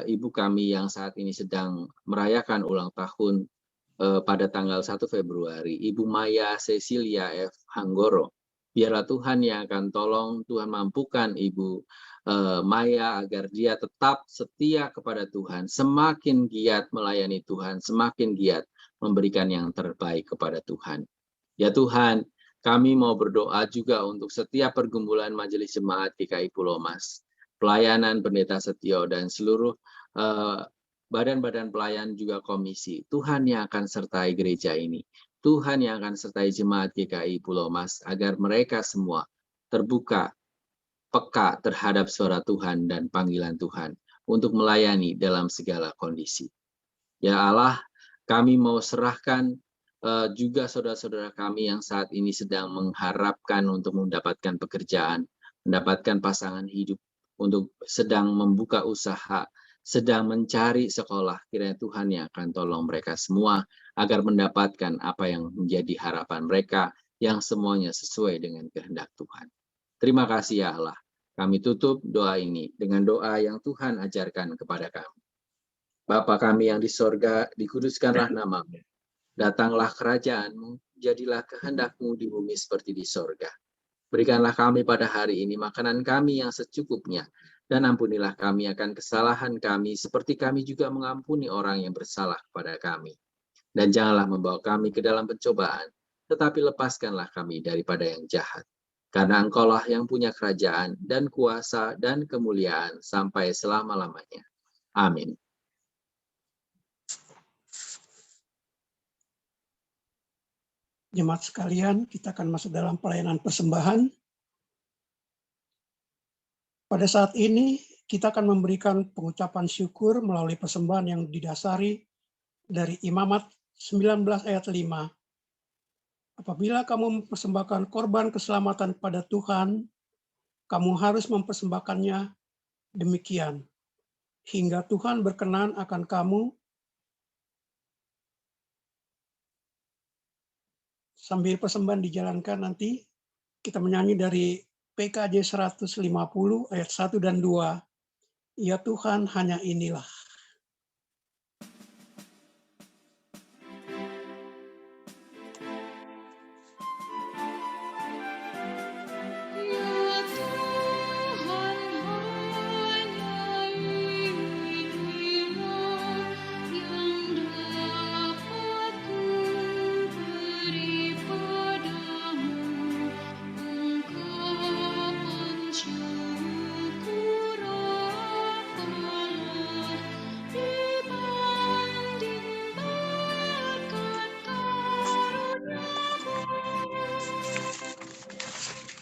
ibu kami yang saat ini sedang merayakan ulang tahun pada tanggal 1 Februari, Ibu Maya Cecilia F. Hanggoro. Biarlah Tuhan yang akan tolong, Tuhan mampukan Ibu Maya agar dia tetap setia kepada Tuhan, semakin giat melayani Tuhan, semakin giat memberikan yang terbaik kepada Tuhan. Ya Tuhan, kami mau berdoa juga untuk setiap pergumulan Majelis Jemaat GKI Pulau Mas, pelayanan Pendeta Setio dan seluruh badan-badan pelayan juga komisi. Tuhan yang akan sertai gereja ini. Tuhan yang akan sertai Jemaat GKI Pulau Mas agar mereka semua terbuka, peka terhadap suara Tuhan dan panggilan Tuhan untuk melayani dalam segala kondisi. Ya Allah, kami mau serahkan juga saudara-saudara kami yang saat ini sedang mengharapkan untuk mendapatkan pekerjaan, mendapatkan pasangan hidup, untuk sedang membuka usaha, sedang mencari sekolah. Kiranya Tuhan yang akan tolong mereka semua agar mendapatkan apa yang menjadi harapan mereka yang semuanya sesuai dengan kehendak Tuhan. Terima kasih ya Allah. Kami tutup doa ini dengan doa yang Tuhan ajarkan kepada kami. Bapa kami yang di sorga, dikuduskanlah namamu. Datanglah kerajaan-Mu, jadilah kehendak-Mu di bumi seperti di sorga. Berikanlah kami pada hari ini makanan kami yang secukupnya, dan ampunilah kami akan kesalahan kami, seperti kami juga mengampuni orang yang bersalah kepada kami. Dan janganlah membawa kami ke dalam pencobaan, tetapi lepaskanlah kami daripada yang jahat. Karena Engkaulah yang punya kerajaan dan kuasa dan kemuliaan sampai selama-lamanya. Amin. Jemaat sekalian, kita akan masuk dalam pelayanan persembahan. Pada saat ini, kita akan memberikan pengucapan syukur melalui persembahan yang didasari dari Imamat 19 ayat 5. Apabila kamu mempersembahkan korban keselamatan pada Tuhan, kamu harus mempersembahkannya demikian, hingga Tuhan berkenan akan kamu. Sambil persembahan dijalankan nanti, kita menyanyi dari PKJ 150 ayat 1 dan 2. Ya Tuhan, hanya inilah. Ya Tuhan, hanya inilah yang dapat ku beri padamu, ungkapan syukur apalah dibanding berkat karunia-Mu.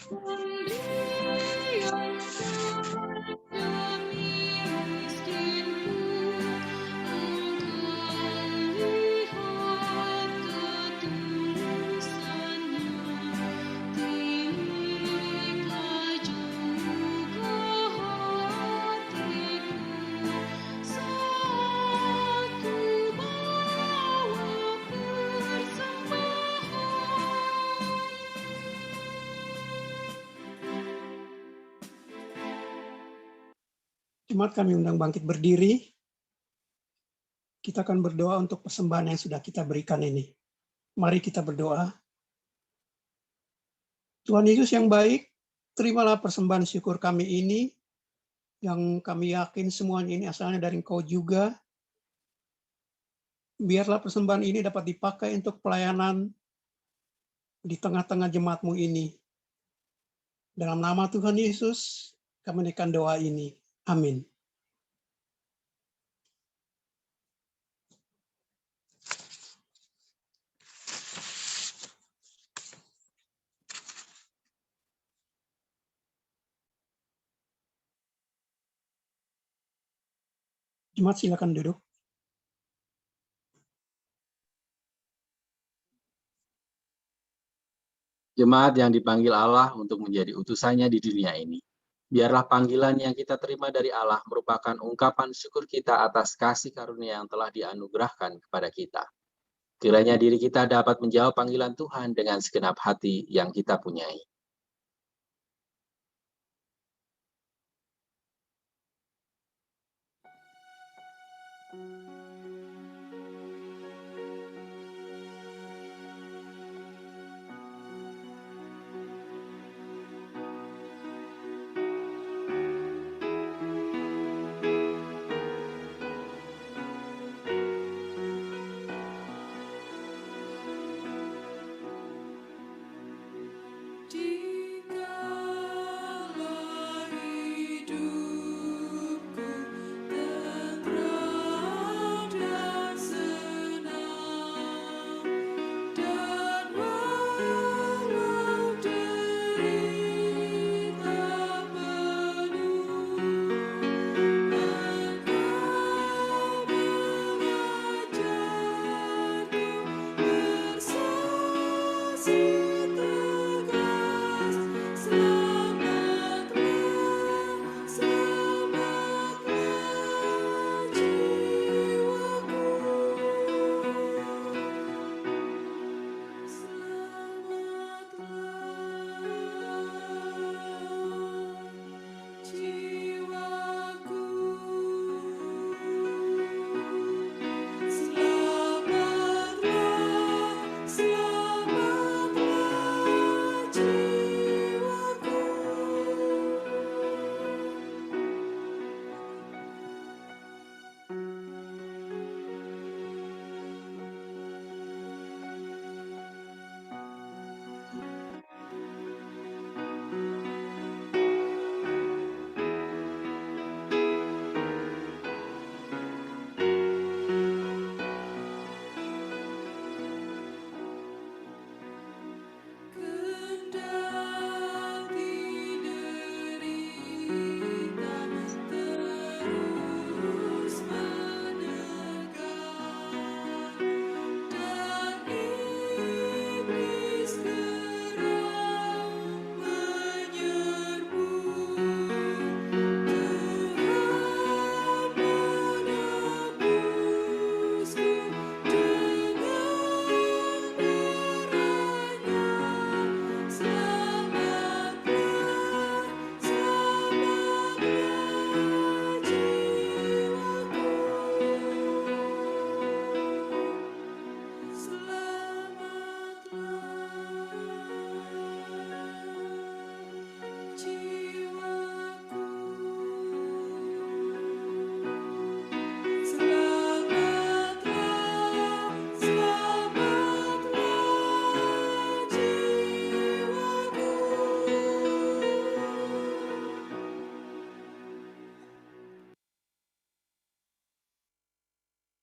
Pemberian demi miskinmu, Engkau lihat ketulusannya, timiklah juga hatiku, saat ku bawa persembahan. Jemaat kami undang bangkit berdiri. Kita akan berdoa untuk persembahan yang sudah kita berikan ini. Mari kita berdoa. Tuhan Yesus yang baik, terimalah persembahan syukur kami ini, yang kami yakin semuanya ini asalnya dari Engkau juga. Biarlah persembahan ini dapat dipakai untuk pelayanan di tengah-tengah jemaat-Mu ini. Dalam nama Tuhan Yesus, kami menaikkan doa ini. Amin. Jemaat silakan duduk. Jemaat yang dipanggil Allah untuk menjadi utusannya di dunia ini. Biarlah panggilan yang kita terima dari Allah merupakan ungkapan syukur kita atas kasih karunia yang telah dianugerahkan kepada kita. Kiranya diri kita dapat menjawab panggilan Tuhan dengan segenap hati yang kita punyai. Dikala hidupku terperangkap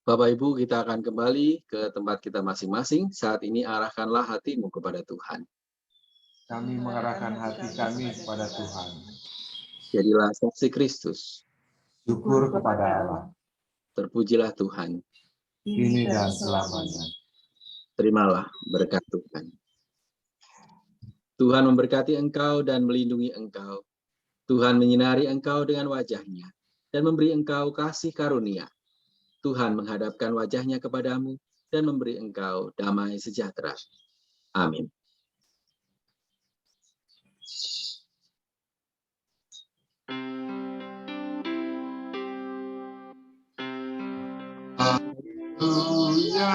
Bapak Ibu, kita akan kembali ke tempat kita masing-masing. Saat ini arahkanlah hatimu kepada Tuhan. Kami mengarahkan hati kami kepada Tuhan. Jadilah saksi Kristus. Syukur kepada Allah, Terpujilah Tuhan. kini dan selamanya. Terimalah berkat Tuhan. Tuhan memberkati engkau dan melindungi engkau. Tuhan menyinari engkau dengan wajah-Nya dan memberi engkau kasih karunia. Tuhan menghadapkan wajah-Nya kepadamu dan memberi engkau damai sejahtera. Amin. Haleluya,